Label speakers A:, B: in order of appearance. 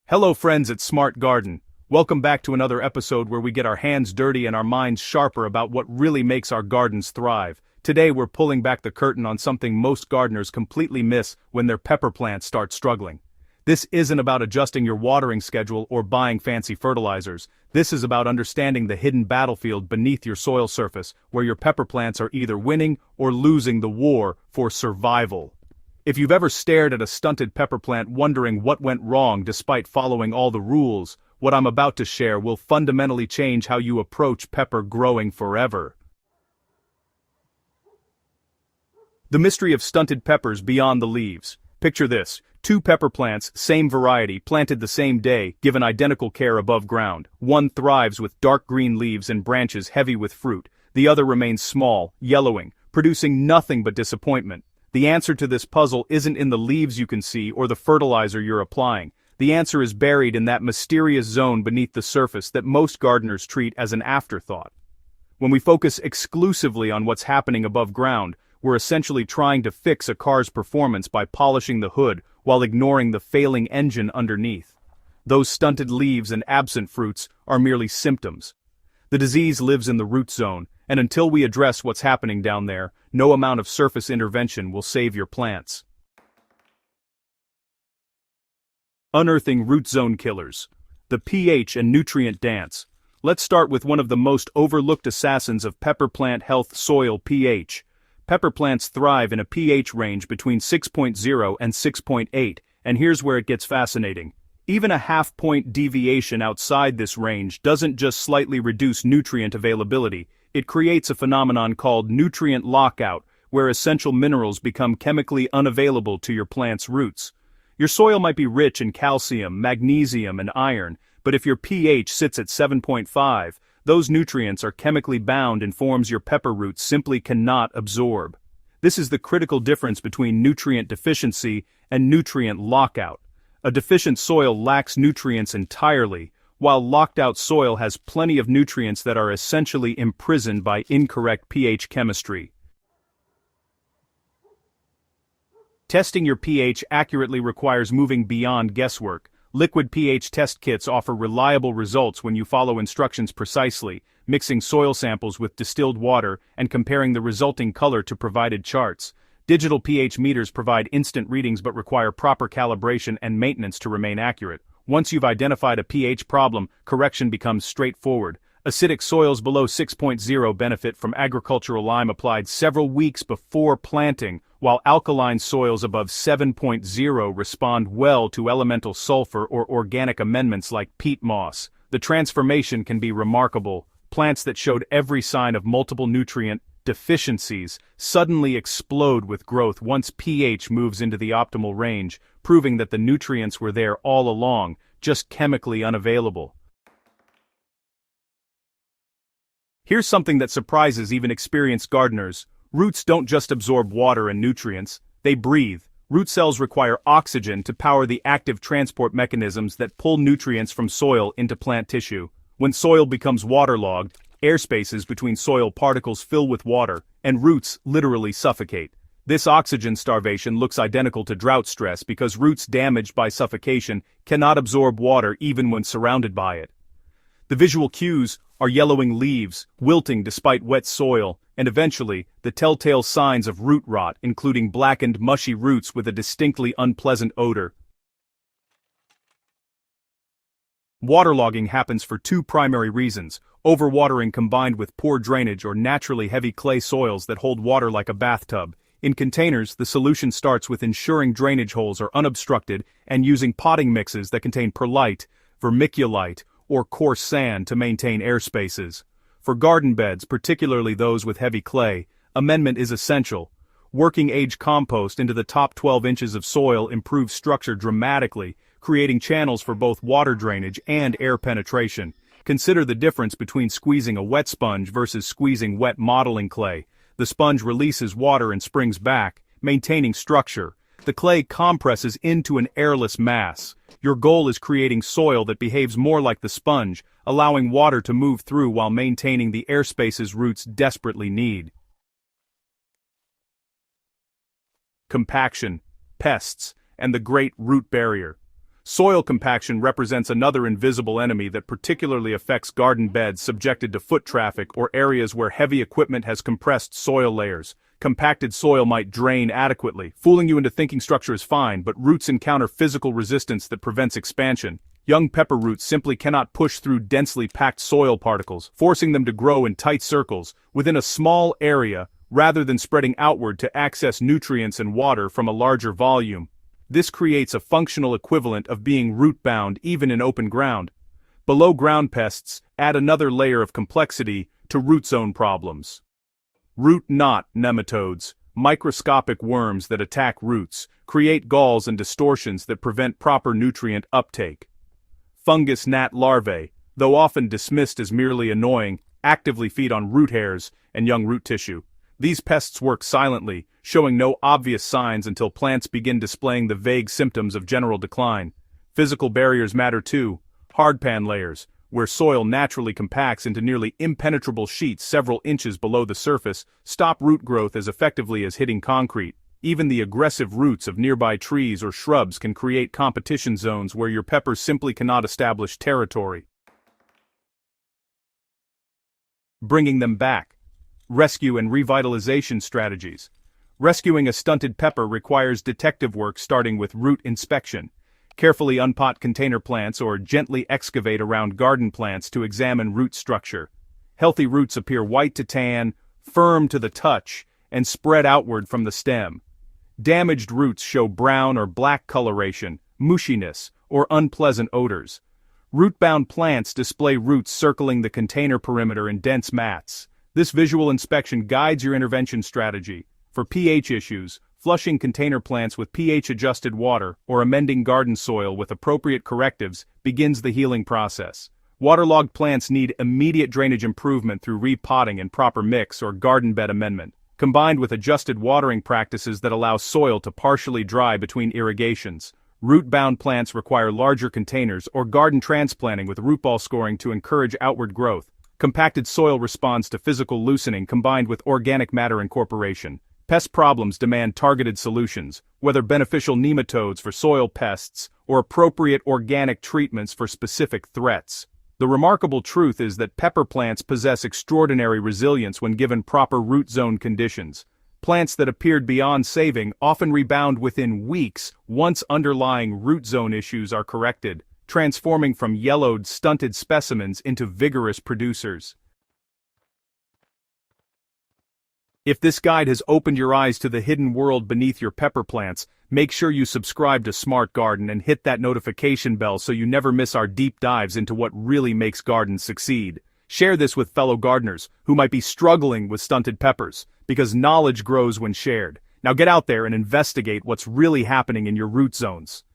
A: Hello friends at Smart Garden. Welcome back to another episode where we get our hands dirty and our minds sharper about what really makes our gardens thrive. Today we're pulling back the curtain on something most gardeners completely miss when their pepper plants start struggling. This isn't about adjusting your watering schedule or buying fancy fertilizers. This is about understanding the hidden battlefield beneath your soil surface, where your pepper plants are either winning or losing the war for survival. If you've ever stared at a stunted pepper plant wondering what went wrong despite following all the rules, what I'm about to share will fundamentally change how you approach pepper growing forever. The mystery of stunted peppers beyond the leaves. Picture this: two pepper plants, same variety, planted the same day, given identical care above ground. One thrives with dark green leaves and branches heavy with fruit. The other remains small, yellowing, producing nothing but disappointment. The answer to this puzzle isn't in the leaves you can see or the fertilizer you're applying. The answer is buried in that mysterious zone beneath the surface that most gardeners treat as an afterthought. When we focus exclusively on what's happening above ground, we're essentially trying to fix a car's performance by polishing the hood while ignoring the failing engine underneath. Those stunted leaves and absent fruits are merely symptoms. The disease lives in the root zone, and until we address what's happening down there, no amount of surface intervention will save your plants. Unearthing root zone killers. The pH and nutrient dance. Let's start with one of the most overlooked assassins of pepper plant health: soil pH. Pepper plants thrive in a pH range between 6.0 and 6.8, and here's where it gets fascinating. Even a half-point deviation outside this range doesn't just slightly reduce nutrient availability, it creates a phenomenon called nutrient lockout, where essential minerals become chemically unavailable to your plant's roots. Your soil might be rich in calcium, magnesium, and iron, but if your pH sits at 7.5, those nutrients are chemically bound in forms your pepper roots simply cannot absorb. This is the critical difference between nutrient deficiency and nutrient lockout. A deficient soil lacks nutrients entirely, while locked-out soil has plenty of nutrients that are essentially imprisoned by incorrect pH chemistry. Testing your pH accurately requires moving beyond guesswork. Liquid pH test kits offer reliable results when you follow instructions precisely, mixing soil samples with distilled water and comparing the resulting color to provided charts. Digital pH meters provide instant readings but require proper calibration and maintenance to remain accurate. Once you've identified a pH problem, correction becomes straightforward. Acidic soils below 6.0 benefit from agricultural lime applied several weeks before planting, while alkaline soils above 7.0 respond well to elemental sulfur or organic amendments like peat moss. The transformation can be remarkable. Plants that showed every sign of multiple nutrient deficiencies suddenly explode with growth once pH moves into the optimal range, proving that the nutrients were there all along, just chemically unavailable. Here's something that surprises even experienced gardeners. Roots don't just absorb water and nutrients, they breathe. Root cells require oxygen to power the active transport mechanisms that pull nutrients from soil into plant tissue. When soil becomes waterlogged, air spaces between soil particles fill with water, and roots literally suffocate. This oxygen starvation looks identical to drought stress because roots damaged by suffocation cannot absorb water even when surrounded by it. The visual cues are yellowing leaves, wilting despite wet soil, and eventually, the telltale signs of root rot, including blackened, mushy roots with a distinctly unpleasant odor. Waterlogging happens for two primary reasons: overwatering combined with poor drainage or naturally heavy clay soils that hold water like a bathtub. In containers, the solution starts with ensuring drainage holes are unobstructed and using potting mixes that contain perlite, vermiculite, or coarse sand to maintain air spaces. For garden beds, particularly those with heavy clay, amendment is essential. Working age compost into the top 12 inches of soil improves structure dramatically, creating channels for both water drainage and air penetration. Consider the difference between squeezing a wet sponge versus squeezing wet modeling clay. The sponge releases water and springs back, maintaining structure. The clay compresses into an airless mass. Your goal is creating soil that behaves more like the sponge, allowing water to move through while maintaining the airspaces roots desperately need. Compaction, pests, and the great root barrier. Soil compaction represents another invisible enemy that particularly affects garden beds subjected to foot traffic or areas where heavy equipment has compressed soil layers. Compacted soil might drain adequately, fooling you into thinking structure is fine, but roots encounter physical resistance that prevents expansion. Young pepper roots simply cannot push through densely packed soil particles, forcing them to grow in tight circles, within a small area, rather than spreading outward to access nutrients and water from a larger volume. This creates a functional equivalent of being root-bound even in open ground. Below-ground pests add another layer of complexity to root zone problems. Root knot nematodes, microscopic worms that attack roots, create galls and distortions that prevent proper nutrient uptake. Fungus gnat larvae, though often dismissed as merely annoying, actively feed on root hairs and young root tissue. These pests work silently, showing no obvious signs until plants begin displaying the vague symptoms of general decline. Physical barriers matter too. Hardpan layers, where soil naturally compacts into nearly impenetrable sheets several inches below the surface, stop root growth as effectively as hitting concrete. Even the aggressive roots of nearby trees or shrubs can create competition zones where your peppers simply cannot establish territory. Bringing them back. Rescue and revitalization strategies. Rescuing a stunted pepper requires detective work starting with root inspection. Carefully unpot container plants or gently excavate around garden plants to examine root structure. Healthy roots appear white to tan, firm to the touch, and spread outward from the stem. Damaged roots show brown or black coloration, mushiness, or unpleasant odors. Root-bound plants display roots circling the container perimeter in dense mats. This visual inspection guides your intervention strategy. For pH issues, flushing container plants with pH-adjusted water or amending garden soil with appropriate correctives begins the healing process. Waterlogged plants need immediate drainage improvement through repotting and proper mix or garden bed amendment, combined with adjusted watering practices that allow soil to partially dry between irrigations. Root-bound plants require larger containers or garden transplanting with root ball scoring to encourage outward growth. Compacted soil responds to physical loosening combined with organic matter incorporation. Pest problems demand targeted solutions, whether beneficial nematodes for soil pests or appropriate organic treatments for specific threats. The remarkable truth is that pepper plants possess extraordinary resilience when given proper root zone conditions. Plants that appeared beyond saving often rebound within weeks once underlying root zone issues are corrected, transforming from yellowed, stunted specimens into vigorous producers. If this guide has opened your eyes to the hidden world beneath your pepper plants, make sure you subscribe to Smart Garden and hit that notification bell so you never miss our deep dives into what really makes gardens succeed. Share this with fellow gardeners who might be struggling with stunted peppers, because knowledge grows when shared. Now get out there and investigate what's really happening in your root zones.